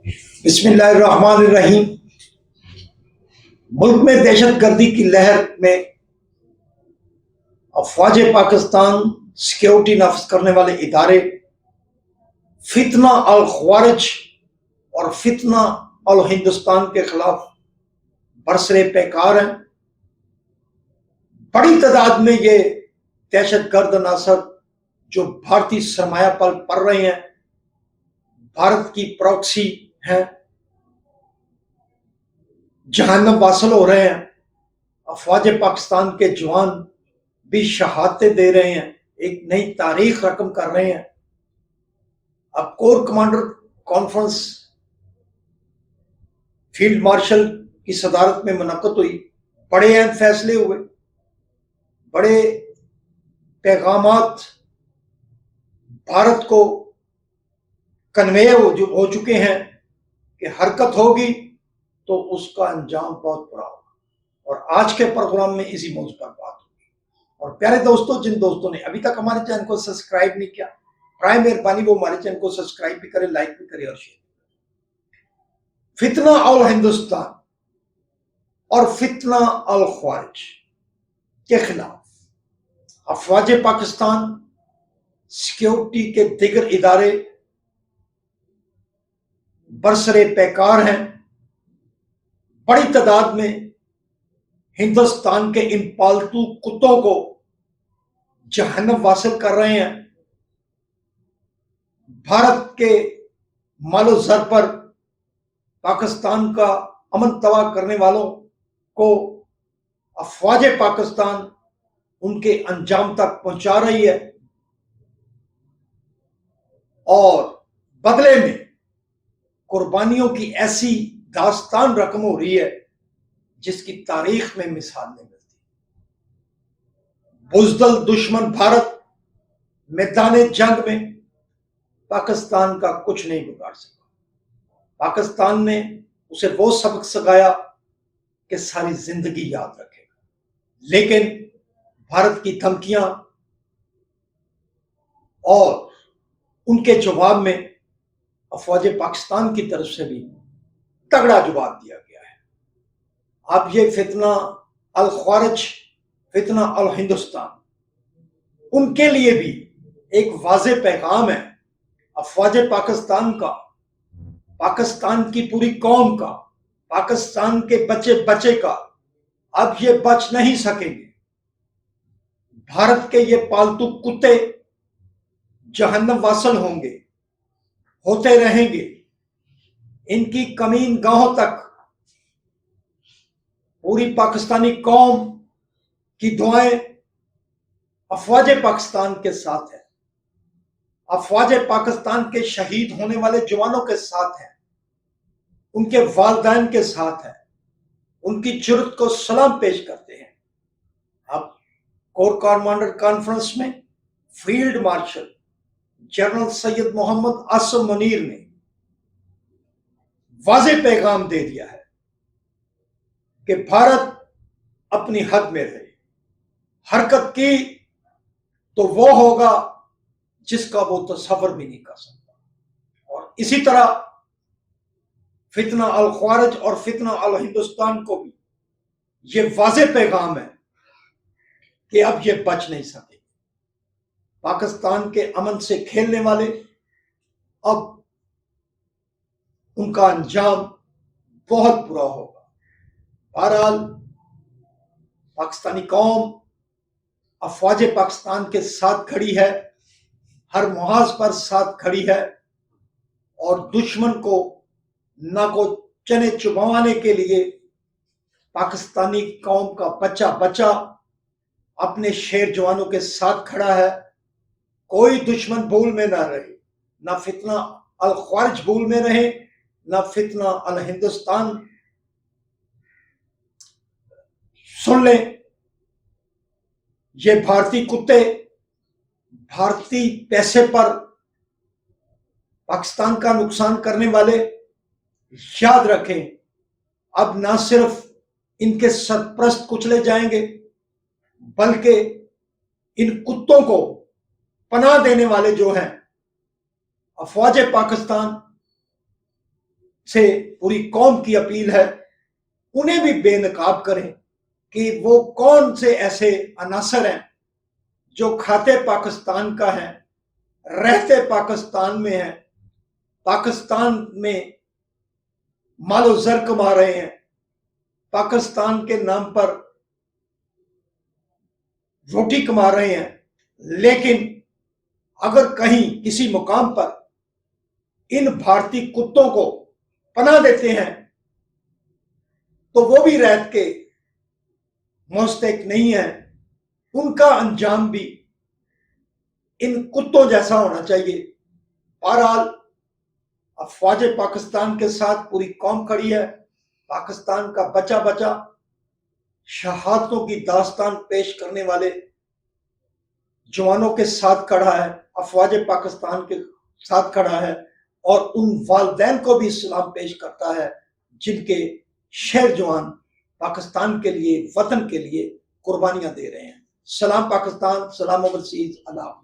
बिस्मिल्लाहिर्रहमानिर्रहीम। मुल्क में दहशतगर्दी की लहर में अफवाज पाकिस्तान, सिक्योरिटी नफ्ज करने वाले इदारे फितना अल ख्वारिज और फितना अल हिंदुस्तान के खिलाफ बरसरे पैकार हैं। बड़ी तादाद में ये दहशतगर्द अनासर जो भारतीय सरमाया पर पड़ रहे हैं, भारत की प्रॉक्सी हैं, जहन्नम वासल हो रहे हैं। अफवाज पाकिस्तान के जवान भी शहादतें दे रहे हैं, एक नई तारीख रकम कर रहे हैं। अब core commander conference field marshal की सदारत में मुनक्कद हुई। बड़े अहम फैसले हुए, बड़े पैगामात भारत को कन्वे हो चुके हैं कि हरकत होगी तो उसका अंजाम बहुत बुरा होगा। और आज के प्रोग्राम में इसी मौजूद पर बात होगी। और प्यारे दोस्तों, जिन दोस्तों ने अभी तक हमारे चैनल को सब्सक्राइब नहीं किया, प्राय मेहरबानी वो हमारे चैनल को सब्सक्राइब भी करें, लाइक भी करें और शेयर। फितना अल हिंदुस्तान और फितना अल ख्वारिज के खिलाफ अफवाज पाकिस्तान, सिक्योरिटी के दिगर इदारे बरसरे पैकार हैं। बड़ी तादाद में हिंदुस्तान के इन पालतू कुत्तों को जहन्नम वासिल कर रहे हैं। भारत के मालो जर पर पाकिस्तान का अमन तबाह करने वालों को अफवाज पाकिस्तान उनके अंजाम तक पहुंचा रही है और बदले में कुर्बानियों की ऐसी दास्तान रकम हो रही है जिसकी तारीख में मिसाल नहीं मिलती। बुज़दिल दुश्मन भारत मैदान जंग में पाकिस्तान का कुछ नहीं बिगाड़ सका। पाकिस्तान ने उसे वो सबक सिखाया कि सारी जिंदगी याद रखेगा। लेकिन भारत की धमकियां और उनके जवाब में अफवाज पाकिस्तान की तरफ से भी तगड़ा जवाब दिया गया है। अब ये फितना अल ख्वारिज, फितना अल हिंदुस्तान, उनके लिए भी एक वाज़ेह पैगाम है। अफवाज पाकिस्तान का, पाकिस्तान की पूरी कौम का, पाकिस्तान के बच्चे बच्चे का अब ये बच नहीं सकेंगे। भारत के ये पालतू कुत्ते जहन्नम वासल होंगे, होते रहेंगे। इनकी कमीन गाहों तक पूरी पाकिस्तानी कौम की दुआएं अफवाज पाकिस्तान के साथ है, अफवाज पाकिस्तान के शहीद होने वाले जवानों के साथ है, उनके वालिदैन के साथ है, उनकी जुर्रत को सलाम पेश करते हैं। अब कोर कमांडर कॉन्फ्रेंस में field marshal general Syed Mohammad Asim Munir ने वाज़ेह पैगाम दे दिया है कि भारत अपनी हद में रहे। हरकत की तो वो होगा जिसका वो तसव्वुर भी नहीं कर सकता। और इसी तरह फितना अल ख्वारिज और फितना अल हिंदुस्तान को भी ये वाज़ेह पैगाम है कि अब ये बच नहीं सके। पाकिस्तान के अमन से खेलने वाले अब उनका अंजाम बहुत बुरा होगा। बहरहाल पाकिस्तानी कौम अफवाज पाकिस्तान के साथ खड़ी है, हर मुहाज पर साथ खड़ी है और दुश्मन को ना को चने चुभवाने के लिए पाकिस्तानी कौम का बच्चा बच्चा अपने शेर जवानों के साथ खड़ा है। कोई दुश्मन भूल में ना रहे, ना फितना अल ख्वारिज भूल में रहे, ना फितना अल हिंदुस्तान। सुन लें, ये भारतीय कुत्ते भारतीय पैसे पर पाकिस्तान का नुकसान करने वाले, याद रखें, अब ना सिर्फ इनके सरप्रस्त कुचले जाएंगे बल्कि इन कुत्तों को पनाह देने वाले जो हैं अफवाज पाकिस्तान, से पूरी कौम की अपील है, उन्हें भी बेनकाब करें कि वो कौन से ऐसे अनासर हैं जो खाते पाकिस्तान का है, रहते पाकिस्तान में है, पाकिस्तान में मालो जर कमा रहे हैं, पाकिस्तान के नाम पर रोटी कमा रहे हैं, लेकिन अगर कहीं किसी मुकाम पर इन भारतीय कुत्तों को पनाह देते हैं तो वो भी रैत के मुस्तहिक नहीं है, उनका अंजाम भी इन कुत्तों जैसा होना चाहिए। बहरहाल अफवाज पाकिस्तान के साथ पूरी कौम खड़ी है, पाकिस्तान का बचा बचा शहादतों की दास्तान पेश करने वाले जवानों के साथ खड़ा है, अफवाज पाकिस्तान के साथ खड़ा है और उन वालिदैन को भी सलाम पेश करता है जिनके शेर जवान पाकिस्तान के लिए, वतन के लिए कुर्बानियां दे रहे हैं। सलाम पाकिस्तान, सलाम ओवरसीज, अल्लाह।